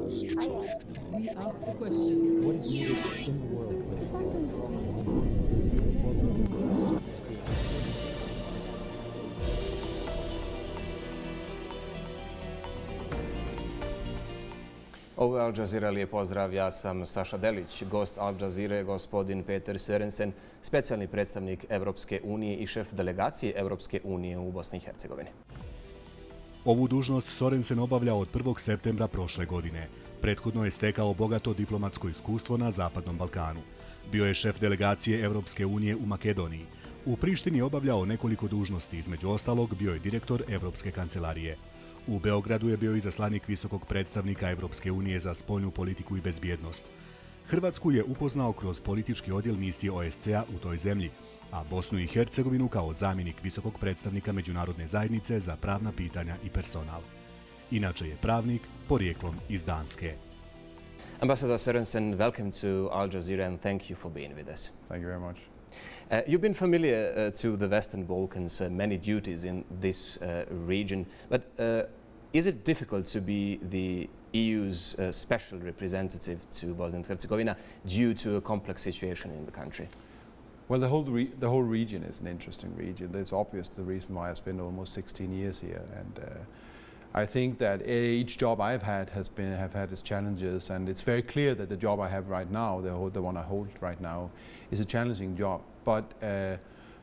We ask the questions. What is needed in the world? Is that going to Ovo je Al Jazeera, lijep pozdrav. Ja sam Saša Delić, gost Al Jazeere, gospodin Peter Sorensen, specijalni predstavnik Evropske unije i šef delegacije Evropske unije u Bosni i Hercegovini. Ovu dužnost Sorensen obavlja od 1. septembra prošle godine. Prethodno je stekao bogato diplomatsko iskustvo na Zapadnom Balkanu. Bio je šef delegacije Evropske unije u Makedoniji. U Prištini je obavljao nekoliko dužnosti, između ostalog bio je direktor Evropske kancelarije. U Beogradu je bio izaslanik visokog predstavnika Evropske unije za spoljnu politiku i bezbjednost. Hrvatsku je upoznao kroz politički odjel misije OSCE-a u toj zemlji, a Bosnu i Hercegovinu kao zamjenik visokog predstavnika Međunarodne zajednice za pravna pitanja i personal. Inače je pravnik porijeklom iz Danske. Ambassador Sorensen, welcome to Al Jazeera and thank you for being with us. Thank you very much. You've been familiar to the Western Balkans, many duties in this region, but is it difficult to be the EU's special representative to Bosnia and Herzegovina due to a complex situation in the country? Well, the whole region is an interesting region. It's obvious the reason why I spent almost 16 years here, and I think that each job I've had have had its challenges, and it's very clear that the job I have right now, the one I hold right now, is a challenging job. But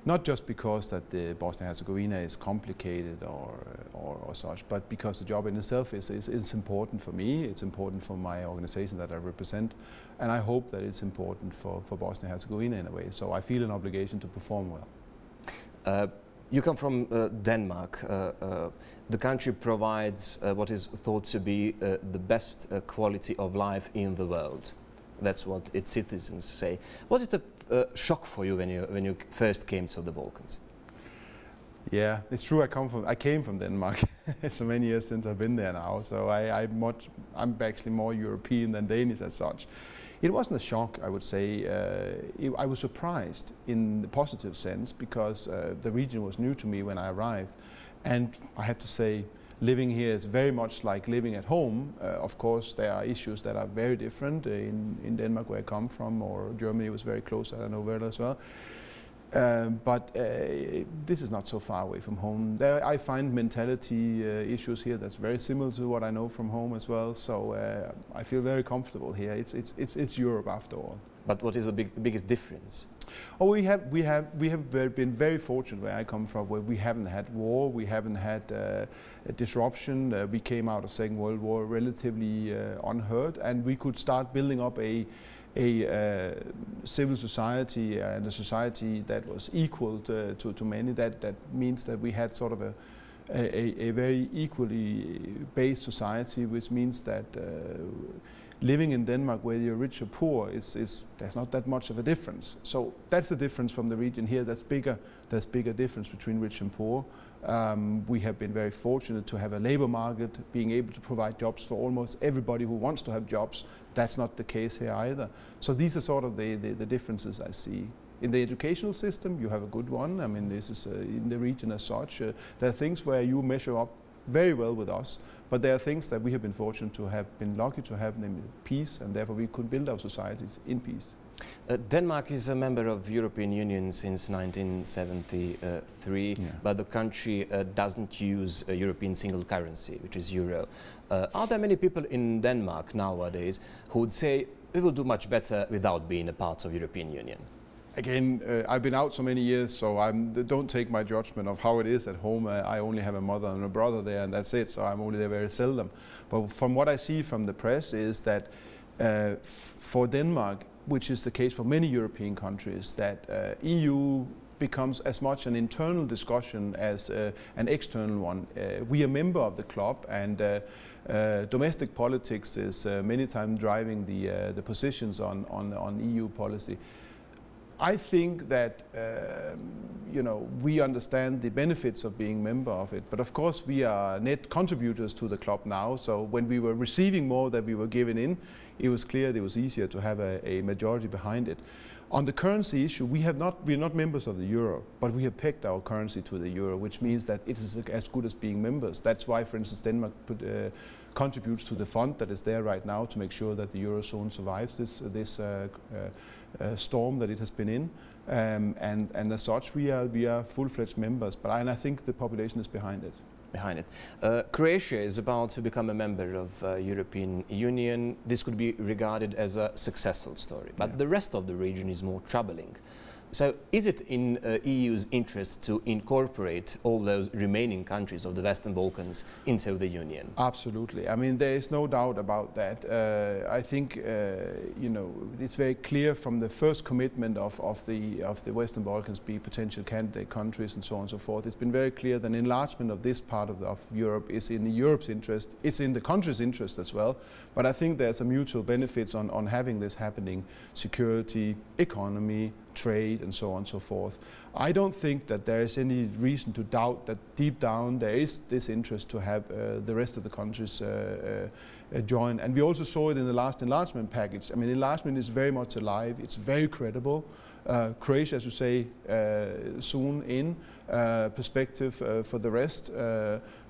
not just because that the Bosnia-Herzegovina is complicated or such, but because the job in itself is important for me, it's important for my organization that I represent, and I hope that it's important for Bosnia-Herzegovina in a way. So I feel an obligation to perform well. You come from Denmark. The country provides what is thought to be the best quality of life in the world. That's what its citizens say. Was it a shock for you when you first came to the Balkans? Yeah, it's true. I came from Denmark. It's so many years since I've been there now. So I'm actually more European than Danish as such. It wasn't a shock, I would say. I was surprised in the positive sense because the region was new to me when I arrived, and I have to say, living here is very much like living at home. Of course, there are issues that are very different in Denmark, where I come from, or Germany was very close, I know very well as well. But this is not so far away from home. I find mentality issues here that's very similar to what I know from home as well. So I feel very comfortable here. It's Europe after all. But what is the biggest difference? Oh, we have been very fortunate where I come from, where we haven't had war, we haven't had a disruption. We came out of the Second World War relatively unhurt, and we could start building up a civil society and a society that was equal to many. That means that we had sort of a very equally based society, which means that living in Denmark, whether you're rich or poor, there's not that much of a difference. So that's the difference from the region here. There's bigger difference between rich and poor. We have been very fortunate to have a labor market, being able to provide jobs for almost everybody who wants to have jobs. That's not the case here either. So these are sort of the differences I see. In the educational system, you have a good one. I mean, this is in the region as such. There are things where you measure up very well with us, but there are things that we have been fortunate to have been lucky to have, namely peace, and therefore we could build our societies in peace. Denmark is a member of the European Union since 1973, but the country doesn't use a European single currency, which is euro. Are there many people in Denmark nowadays who would say we will do much better without being a part of the European Union? Again, I've been out so many years, so don't take my judgment of how it is at home. I only have a mother and a brother there, and that's it, so I'm only there very seldom. But from what I see from the press is that for Denmark, which is the case for many European countries, that EU becomes as much an internal discussion as an external one. We are a member of the club, and domestic politics is many times driving the positions on EU policy. I think that we understand the benefits of being a member of it, but of course we are net contributors to the club now. So when we were receiving more than we were giving in, it was clear that it was easier to have a majority behind it. On the currency issue, we are not members of the euro, but we have pegged our currency to the euro, which means that it is as good as being members. That's why, for instance, Denmark contributes to the fund that is there right now to make sure that the Eurozone survives this storm that it has been in. And as such, we are full-fledged members, and I think the population is behind it. Croatia is about to become a member of European Union. This could be regarded as a successful story, but the rest of the region is more troubling. So is it in EU's interest to incorporate all those remaining countries of the Western Balkans into the Union? Absolutely. I mean, there is no doubt about that. I think, you know, it's very clear from the first commitment of the Western Balkans be potential candidate countries and so on and so forth. It's been very clear that enlargement of this part of Europe is in Europe's interest. It's in the country's interest as well. But I think there's a mutual benefits on having this happening: security, economy, trade, and so on and so forth. I don't think that there is any reason to doubt that deep down there is this interest to have the rest of the countries join. And we also saw it in the last enlargement package. I mean, enlargement is very much alive. It's very credible. Croatia, as you say, soon in perspective for the rest.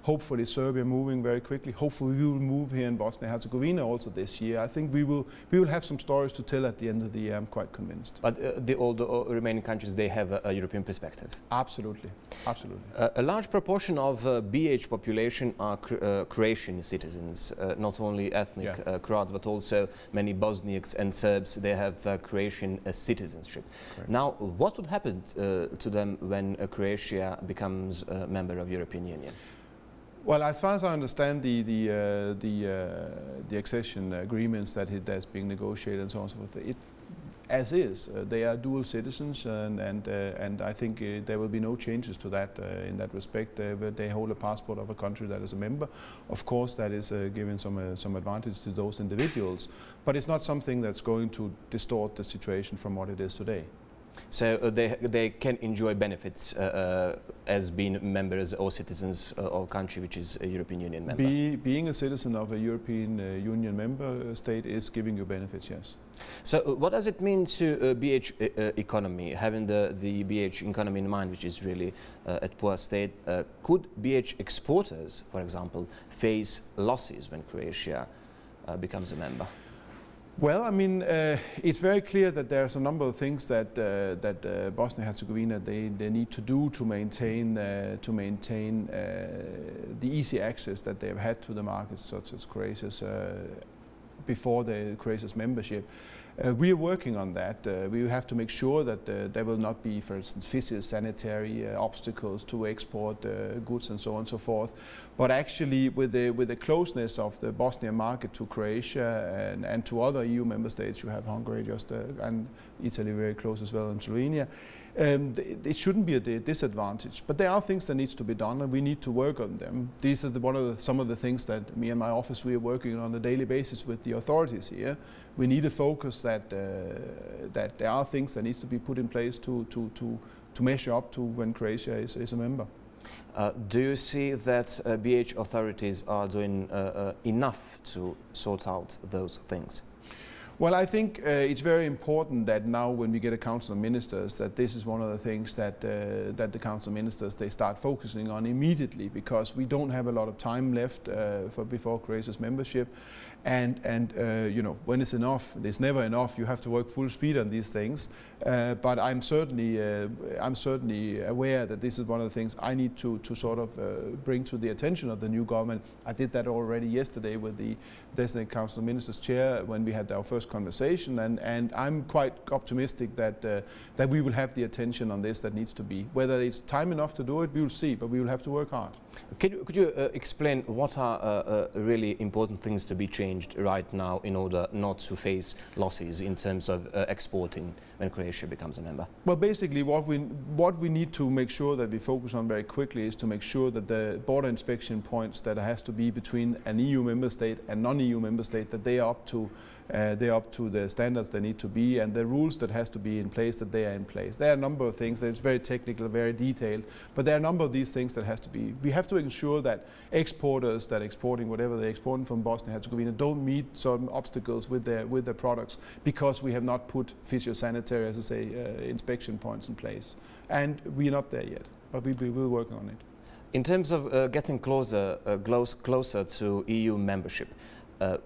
Hopefully Serbia moving very quickly. Hopefully we will move here in Bosnia and Herzegovina also this year. I think we will have some stories to tell at the end of the year, I'm quite convinced. But all the remaining countries, they have a European perspective? Absolutely, absolutely. A large proportion of BiH population are Croatian citizens, not only ethnic Croats, but also many Bosniaks and Serbs, they have Croatian citizenship. Correct. Now, what would happen to them when Croatia becomes a member of European Union? Well, as far as I understand the accession agreements that's being negotiated and so on and so forth, as is, they are dual citizens, and I think there will be no changes to that in that respect. They hold a passport of a country that is a member. Of course, that is giving some advantage to those individuals, but it's not something that's going to distort the situation from what it is today. So they can enjoy benefits as being members or citizens of a country which is a European Union member? Being a citizen of a European Union member state is giving you benefits, yes. So what does it mean to BiH economy, having the BiH economy in mind, which is really at poor state? Could BiH exporters, for example, face losses when Croatia becomes a member? Well, I mean, it's very clear that there's a number of things that Bosnia and Herzegovina they need to do to maintain the easy access that they've had to the markets, such as Croatia's before Croatia's membership. We are working on that. We have to make sure that there will not be, for instance, phytosanitary obstacles to export goods and so on and so forth. But actually, with the closeness of the Bosnian market to Croatia and to other EU member states, you have Hungary and Italy very close as well, and Slovenia. It shouldn't be a disadvantage, but there are things that needs to be done, and we need to work on them. These are some of the things that me and my office we are working on a daily basis with the authorities here. We need a focus that there are things that needs to be put in place to measure up to when Croatia is a member. Do you see that BiH authorities are doing enough to sort out those things? Well, I think it's very important that now when we get a Council of Ministers that this is one of the things that the Council of Ministers they start focusing on immediately, because we don't have a lot of time left before Croatia's membership. And you know, when it's enough, it's never enough. You have to work full speed on these things. But I'm certainly aware that this is one of the things I need to sort of bring to the attention of the new government. I did that already yesterday with the designated Council of Ministers chair when we had our first conversation, and I'm quite optimistic that we will have the attention on this that needs to be. Whether it's time enough to do it, we will see, but we will have to work hard. Could you explain what are really important things to be changed right now in order not to face losses in terms of exporting when Croatia becomes a member? Well, basically what we need to make sure that we focus on very quickly is to make sure that the border inspection points that has to be between an EU member state and non-EU member state, that they are up to the standards they need to be, and the rules that has to be in place, that they are in place. There are a number of things that it's very technical, very detailed, but there are a number of these things that has to be. We have to ensure that exporters that exporting whatever they're exporting from Bosnia and Herzegovina don't meet certain obstacles with their products, because we have not put phytosanitary, as I say, inspection points in place. And we're not there yet, but we will work on it. In terms of getting closer to EU membership,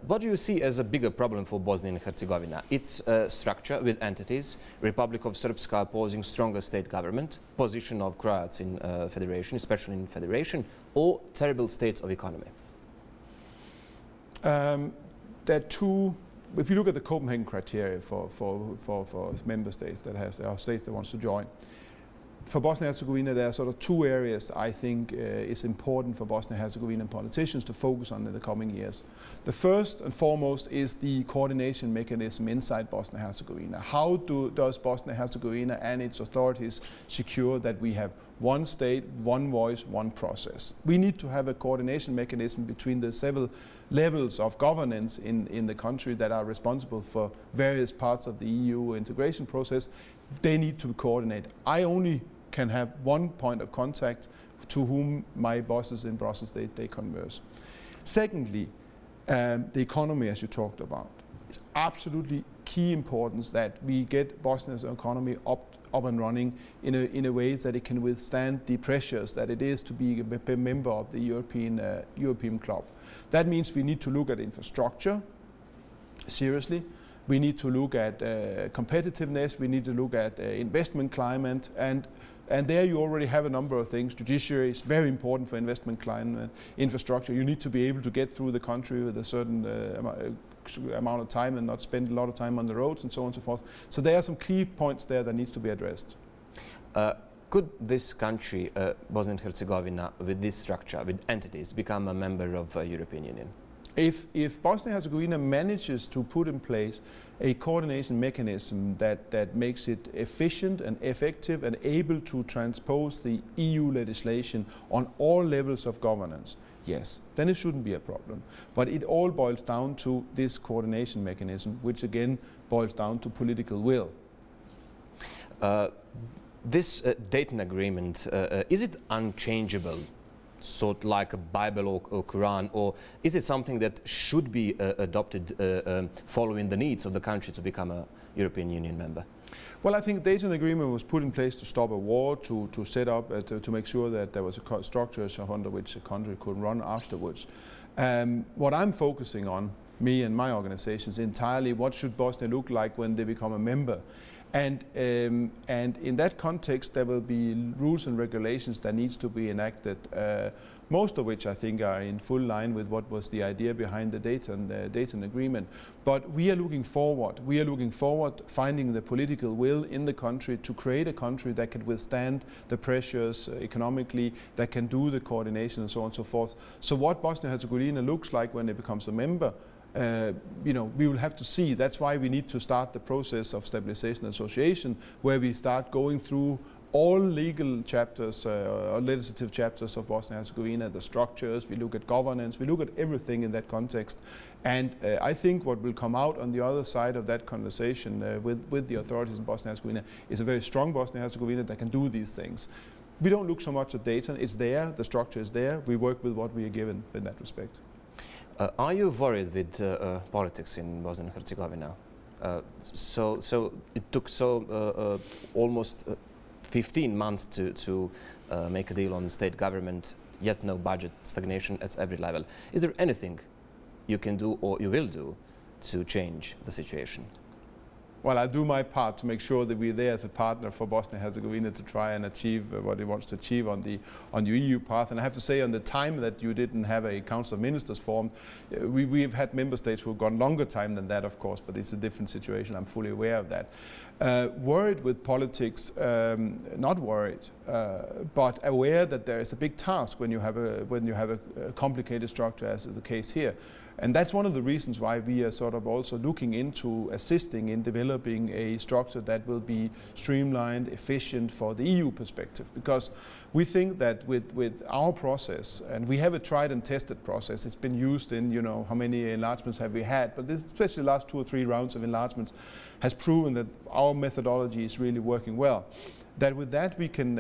what do you see as a bigger problem for Bosnia and Herzegovina? Its structure with entities, Republic of Srpska opposing stronger state government, position of Croats in federation, especially in federation, or terrible state of economy? There are two. If you look at the Copenhagen criteria for member states that wants to join, for Bosnia and Herzegovina, there are sort of two areas I think is important for Bosnia and Herzegovina politicians to focus on in the coming years. The first and foremost is the coordination mechanism inside Bosnia and Herzegovina. How does Bosnia and Herzegovina and its authorities secure that we have one state, one voice, one process? We need to have a coordination mechanism between the several levels of governance in the country that are responsible for various parts of the EU integration process. They need to coordinate. I only can have one point of contact to whom my bosses in Brussels, they converse. Secondly, the economy, as you talked about. It's absolutely key importance that we get Bosnia's economy up and running in a way that it can withstand the pressures that it is to be a member of the European club. That means we need to look at infrastructure seriously. We need to look at competitiveness. We need to look at investment climate, and there you already have a number of things. Judiciary is very important for investment climate. Infrastructure, you need to be able to get through the country with a certain amount of time and not spend a lot of time on the roads and so on and so forth. So there are some key points there that needs to be addressed. Could this country, Bosnia and Herzegovina, with this structure, with entities, become a member of the European Union? If Bosnia and Herzegovina manages to put in place a coordination mechanism that makes it efficient and effective and able to transpose the EU legislation on all levels of governance, yes, then it shouldn't be a problem. But it all boils down to this coordination mechanism, which again boils down to political will. This Dayton Agreement, is it unchangeable, sort of like a Bible or Quran, or is it something that should be adopted following the needs of the country to become a European Union member? Well, I think the Dayton Agreement was put in place to stop a war, to set up, to make sure that there was a structure under which a country could run afterwards. What I'm focusing on, me and my organizations, entirely what should Bosnia look like when they become a member. And in that context, there will be rules and regulations that needs to be enacted, most of which I think are in full line with what was the idea behind the Dayton Agreement. But we are looking forward. We are looking forward, finding the political will in the country to create a country that can withstand the pressures economically, that can do the coordination and so on and so forth. So what Bosnia and Herzegovina looks like when it becomes a member, we will have to see. That's why we need to start the process of stabilization and association, where we start going through all legal chapters, or legislative chapters of Bosnia and Herzegovina, the structures, we look at governance, we look at everything in that context. And I think what will come out on the other side of that conversation with the authorities in Bosnia and Herzegovina is a very strong Bosnia and Herzegovina that can do these things. We don't look so much at Dayton. It's there, the structure is there. We work with what we are given in that respect. Are you worried with politics in Bosnia and Herzegovina? So it took almost 15 months to make a deal on state government, yet no budget, stagnation at every level. Is there anything you can do or you will do to change the situation? Well, I'll do my part to make sure that we're there as a partner for Bosnia and Herzegovina to try and achieve what it wants to achieve on the EU path. And I have to say, on the time that you didn't have a Council of Ministers formed, we've had member states who have gone longer time than that, of course, but it's a different situation. I'm fully aware of that. Worried with politics, not worried, but aware that there is a big task when you have a complicated structure, as is the case here. And that's one of the reasons why we are sort of also looking into assisting in developing a structure that will be streamlined, efficient for the EU perspective. Because we think that with our process, and we have a tried and tested process, it's been used in, how many enlargements have we had, but this, especially the last 2 or 3 rounds of enlargements, has proven that our methodology is really working well. That with that we can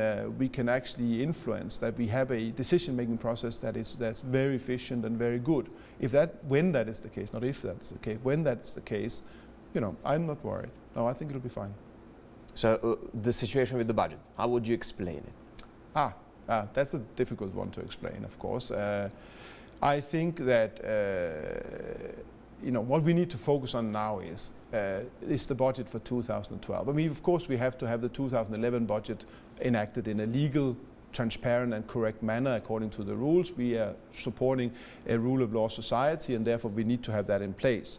actually influence, that we have a decision-making process that's very efficient and very good. When that is the case, not if that's the case, when that's the case, I'm not worried. No, I think it'll be fine. So the situation with the budget, how would you explain it? That's a difficult one to explain, of course. I think that what we need to focus on now is the budget for 2012. I mean, of course, we have to have the 2011 budget enacted in a legal, transparent and correct manner according to the rules. We are supporting a rule of law society, and therefore we need to have that in place.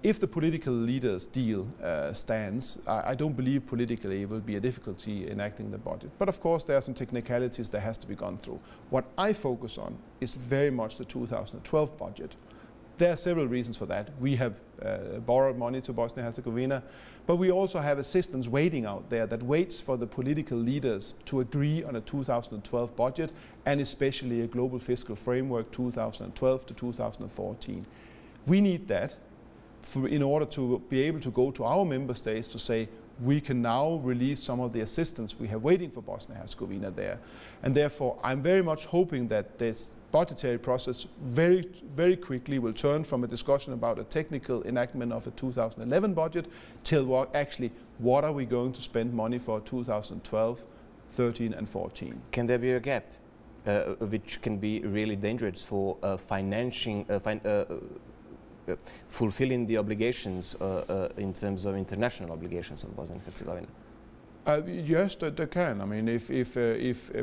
If the political leaders' deal stands, I don't believe politically it will be a difficulty enacting the budget. But of course there are some technicalities that has to be gone through. What I focus on is very much the 2012 budget. There are several reasons for that. We have borrowed money to Bosnia and Herzegovina, but we also have assistance waiting out there that waits for the political leaders to agree on a 2012 budget, and especially a global fiscal framework 2012 to 2014. We need that in order to be able to go to our member states to say, we can now release some of the assistance we have waiting for Bosnia and Herzegovina there. And therefore, I'm very much hoping that this budgetary process very, very quickly will turn from a discussion about a technical enactment of a 2011 budget till what are we going to spend money for 2012, 13 and 14. Can there be a gap which can be really dangerous for fulfilling the obligations in terms of international obligations of Bosnia and Herzegovina? Yes, there can. I mean, if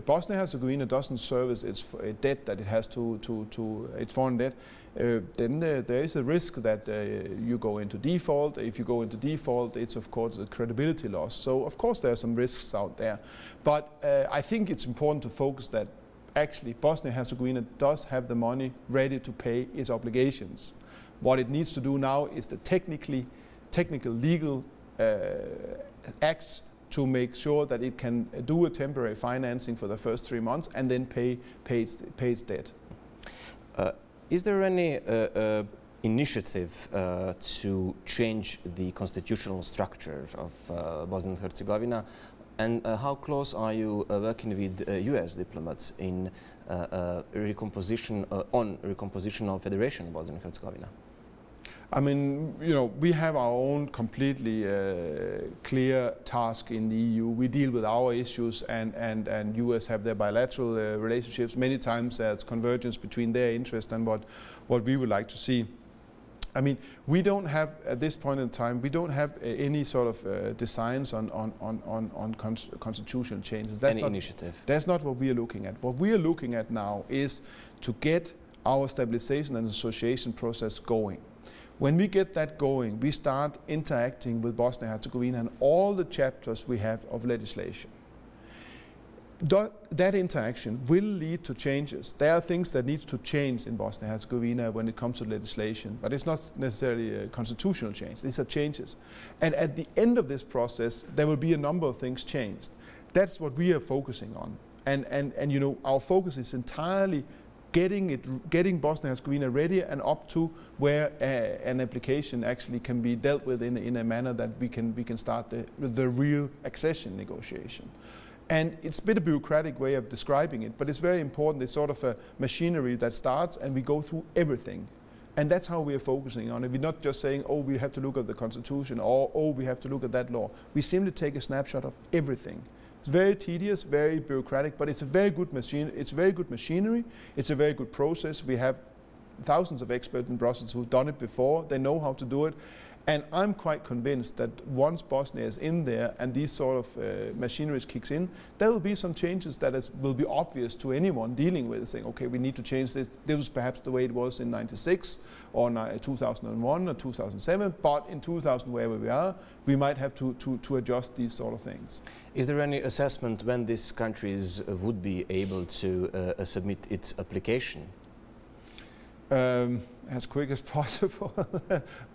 Bosnia and Herzegovina doesn't service its debt that it has to its foreign debt, then there is a risk that you go into default. If you go into default, it's of course a credibility loss. So of course there are some risks out there. But I think it's important to focus that actually Bosnia and Herzegovina does have the money ready to pay its obligations. What it needs to do now is the technical legal acts to make sure that it can do a temporary financing for the first 3 months and then pay its debt. Is there any initiative to change the constitutional structure of Bosnia and Herzegovina? And how close are you working with US diplomats in recomposition of Federation of Bosnia and Herzegovina? I mean, we have our own completely clear task in the EU. We deal with our issues, and US have their bilateral relationships. Many times there's convergence between their interest and what we would like to see. I mean, we don't have, at this point in time, we don't have any sort of designs on constitutional changes. That's any initiative? That's not what we are looking at. What we are looking at now is to get our stabilization and association process going. When we get that going, we start interacting with Bosnia and Herzegovina and all the chapters we have of legislation. That interaction will lead to changes. There are things that need to change in Bosnia and Herzegovina when it comes to legislation, but it's not necessarily a constitutional change. These are changes. And at the end of this process, there will be a number of things changed. That's what we are focusing on. And our focus is entirely getting Bosnia and Herzegovina ready and up to where an application actually can be dealt with in a manner that we can start the real accession negotiation. And it's a bit of a bureaucratic way of describing it, but it's very important. It's sort of a machinery that starts and we go through everything. And that's how we are focusing on it. We're not just saying, oh, we have to look at the constitution, or oh, we have to look at that law. We simply take a snapshot of everything. It's very tedious, very bureaucratic, but it's a very good machine. It's very good machinery. It's a very good process. We have thousands of experts in Brussels who've done it before. They know how to do it. And I'm quite convinced that once Bosnia is in there and these sort of machineries kicks in, there will be some changes that will be obvious to anyone dealing with it, saying, okay, we need to change this. This was perhaps the way it was in '96 or 2001 or 2007, but in 2000, wherever we are, we might have to adjust these sort of things. Is there any assessment when these countries would be able to submit its application? As quick as possible,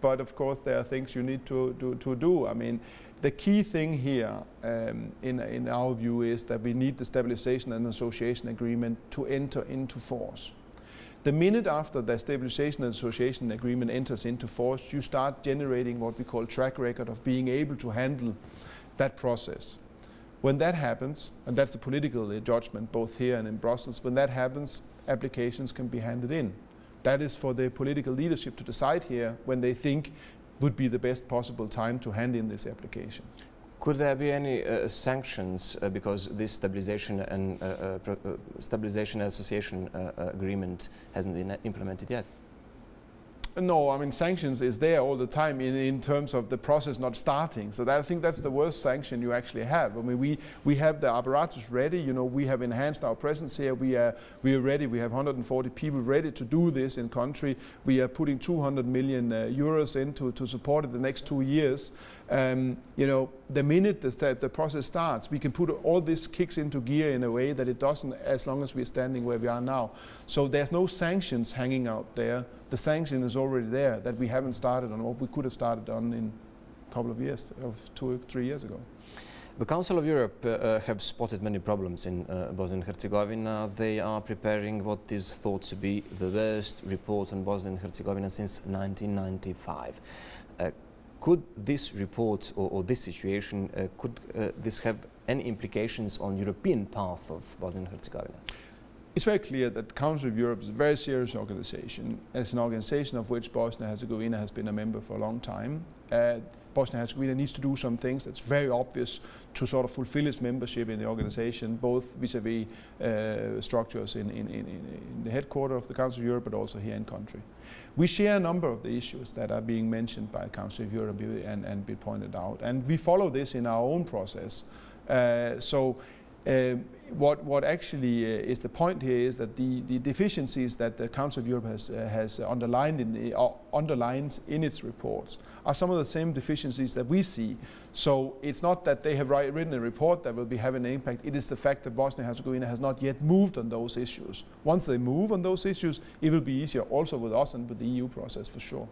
but of course there are things you need to do. I mean, the key thing here, in our view, is that we need the stabilization and association agreement to enter into force. The minute after the stabilization and association agreement enters into force, you start generating what we call track record of being able to handle that process. When that happens, and that's the political judgment both here and in Brussels, when that happens, applications can be handed in. That is for the political leadership to decide here when they think would be the best possible time to hand in this application. Could there be any sanctions because this stabilization and stabilization association agreement hasn't been implemented yet? No, I mean, sanctions is there all the time in terms of the process not starting. So I think that's the worst sanction you actually have. I mean, we have the apparatus ready. You know, we have enhanced our presence here. We are ready. We have 140 people ready to do this in country. We are putting 200 million euros into to support it the next 2 years. You know, the minute the process starts, we can put all this kicks into gear in a way that it doesn't, as long as we're standing where we are now. So there's no sanctions hanging out there. The sanction is already there that we haven't started on, or we could have started on in a couple of years, 2 or 3 years ago. The Council of Europe have spotted many problems in Bosnia and Herzegovina. They are preparing what is thought to be the worst report on Bosnia and Herzegovina since 1995. Could this report or this situation, could this have any implications on European path of Bosnia and Herzegovina? It's very clear that the Council of Europe is a very serious organization. It's an organization of which Bosnia and Herzegovina has been a member for a long time. Bosnia and Herzegovina needs to do some things that's very obvious to sort of fulfill its membership in the organization, both vis-a-vis structures in the headquarters of the Council of Europe, but also here in country. We share a number of the issues that are being mentioned by the Council of Europe and be pointed out. And we follow this in our own process. What actually is the point here is that the deficiencies that the Council of Europe has underlines in its reports are some of the same deficiencies that we see. So it's not that they have written a report that will be having an impact. It is the fact that Bosnia and Herzegovina has not yet moved on those issues. Once they move on those issues, it will be easier also with us and with the EU process for sure.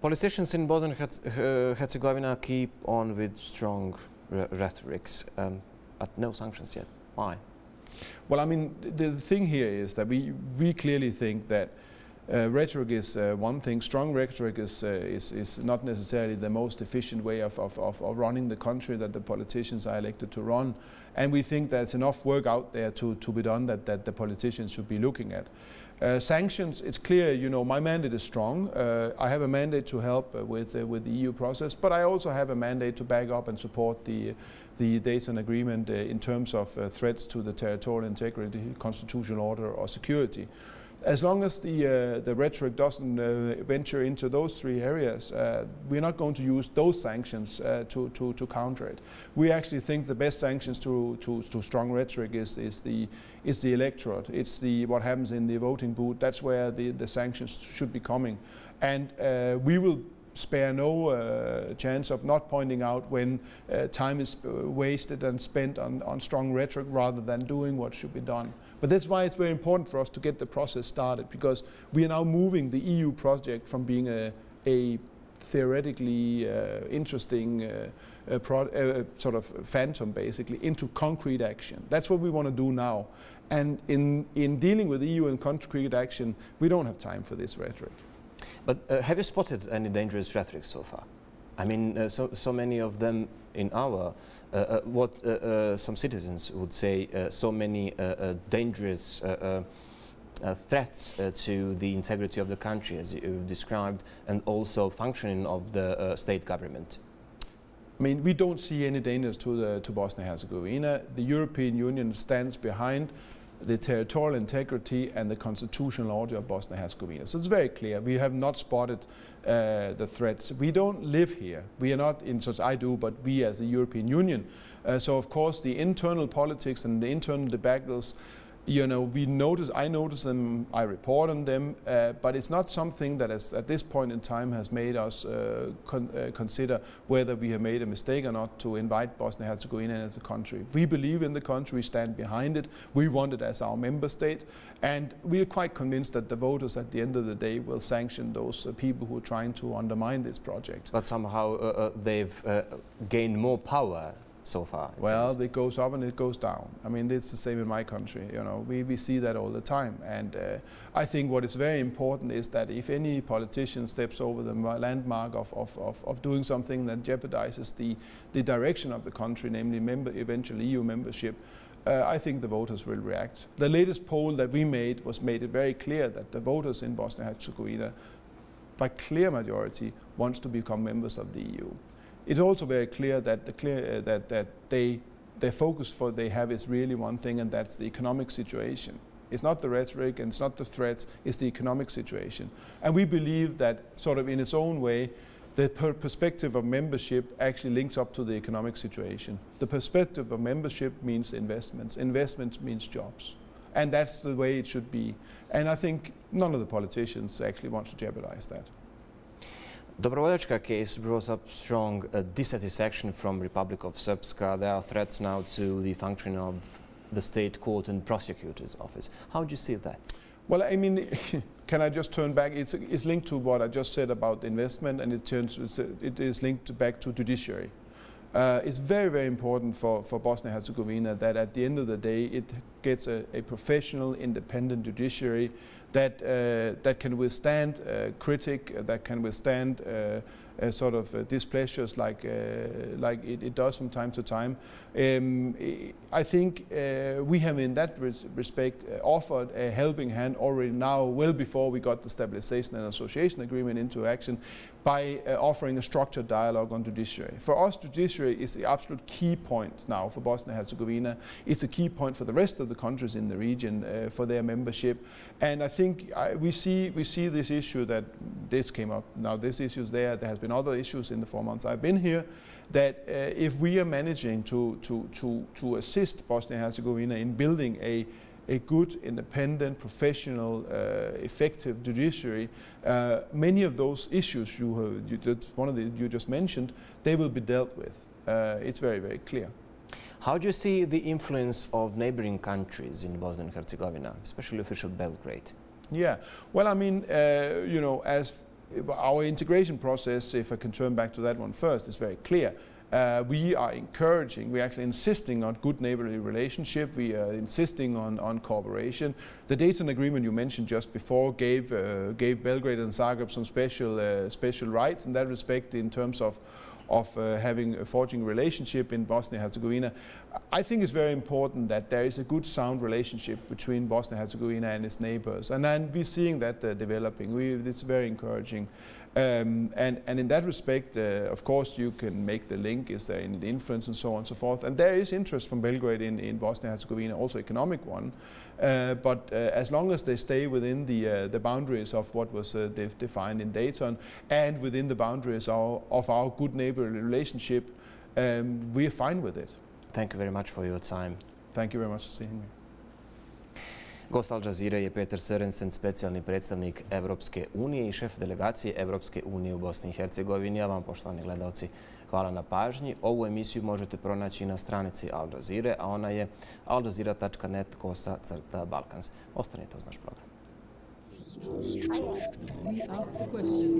Politicians in Bosnia and Herzegovina keep on with strong rhetorics. But no sanctions yet. Why? Well, I mean, the thing here is that we clearly think that rhetoric is one thing. Strong rhetoric is not necessarily the most efficient way of running the country that the politicians are elected to run. And we think there's enough work out there to be done that the politicians should be looking at. Sanctions, it's clear, you know, my mandate is strong. I have a mandate to help with the EU process, but I also have a mandate to back up and support the Dayton Agreement in terms of threats to the territorial integrity, constitutional order or security. As long as the rhetoric doesn't venture into those 3 areas, we're not going to use those sanctions to counter it. We actually think the best sanctions to strong rhetoric is the electorate. It's what happens in the voting booth. That's where the sanctions should be coming. And we will spare no chance of not pointing out when time is wasted and spent on strong rhetoric rather than doing what should be done. But that's why it's very important for us to get the process started, because we are now moving the EU project from being a theoretically interesting sort of phantom, basically, into concrete action. That's what we want to do now. And in dealing with EU and concrete action, we don't have time for this rhetoric. But have you spotted any dangerous rhetoric so far? I mean, so many of them in our, what some citizens would say, so many dangerous threats to the integrity of the country, as you've described, and also functioning of the state government. I mean, we don't see any dangers to Bosnia and Herzegovina. The European Union stands behind the territorial integrity and the constitutional order of Bosnia and Herzegovina. So it's very clear. We have not spotted the threats. We don't live here. We are not, in such I do, but we as the European Union. So of course the internal politics and the internal debacles, you know, I notice them, I report on them, but it's not something that at this point in time has made us consider whether we have made a mistake or not to invite Bosnia and Herzegovina as a country. We believe in the country, we stand behind it, we want it as our member state, and we are quite convinced that the voters at the end of the day will sanction those people who are trying to undermine this project. But somehow they've gained more power so far. Well, it goes up and it goes down. I mean, it's the same in my country. You know, we see that all the time. And I think what is very important is that if any politician steps over the landmark of doing something that jeopardizes the direction of the country, namely eventually EU membership, I think the voters will react. The latest poll that we made made it very clear that the voters in Bosnia and Herzegovina, by clear majority, wants to become members of the EU. it's also very clear that their focus they have is really one thing, and that's the economic situation. It's not the rhetoric and it's not the threats, it's the economic situation. And we believe that sort of in its own way, the perspective of membership actually links up to the economic situation. The perspective of membership means investments. Investments means jobs. And that's the way it should be. And I think none of the politicians actually want to jeopardize that. Dobrovoljačka case brought up strong dissatisfaction from Republic of Srpska. There are threats now to the functioning of the state court and prosecutor's office. How do you see that? Well, I mean, can I just turn back? It's linked to what I just said about investment, and it is linked back to judiciary. It's very, very important for Bosnia-Herzegovina that at the end of the day it gets a professional, independent judiciary that can withstand critique, that can withstand sort of displeasures like it does from time to time. I think we have in that respect offered a helping hand already now, well before we got the Stabilization and Association Agreement into action, by offering a structured dialogue on judiciary. For us, judiciary is the absolute key point now for Bosnia-Herzegovina. It's a key point for the rest of the countries in the region for their membership. And I think we see this issue that this came up. Now this issue is there. There has been other issues in the 4 months I've been here. That if we are managing to assist Bosnia-Herzegovina in building a good, independent, professional, effective judiciary, many of those issues you just mentioned, they will be dealt with. It's very, very clear. How do you see the influence of neighboring countries in Bosnia and Herzegovina, especially official Belgrade? Yeah, well, I mean, you know, as our integration process, if I can turn back to that one first, is very clear. We are encouraging, we're actually insisting on good neighborly relationship, we are insisting on cooperation. The Dayton Agreement you mentioned just before gave Belgrade and Zagreb some special rights in that respect in terms of forging a relationship in Bosnia-Herzegovina. I think it's very important that there is a good, sound relationship between Bosnia-Herzegovina and its neighbors, and we're seeing that developing. It's very encouraging. And in that respect, of course, you can make the link, is there any influence and so on and so forth. And there is interest from Belgrade in Bosnia-Herzegovina, also economic one. But as long as they stay within the boundaries of what was defined in Dayton and within the boundaries of our good neighborly relationship, we are fine with it. Thank you very much for your time. Thank you very much for seeing me. Gost Al Jazeere je Petar Sorensen, specijalni predstavnik Evropske unije i šef delegacije Evropske unije u Bosni i Hercegovini. A vam, poštovani gledalci, hvala na pažnji. Ovu emisiju možete pronaći na stranici Al Jazeere, a ona je aljazeera.net/Balkans. Ostanite uz naš program. We ask the question.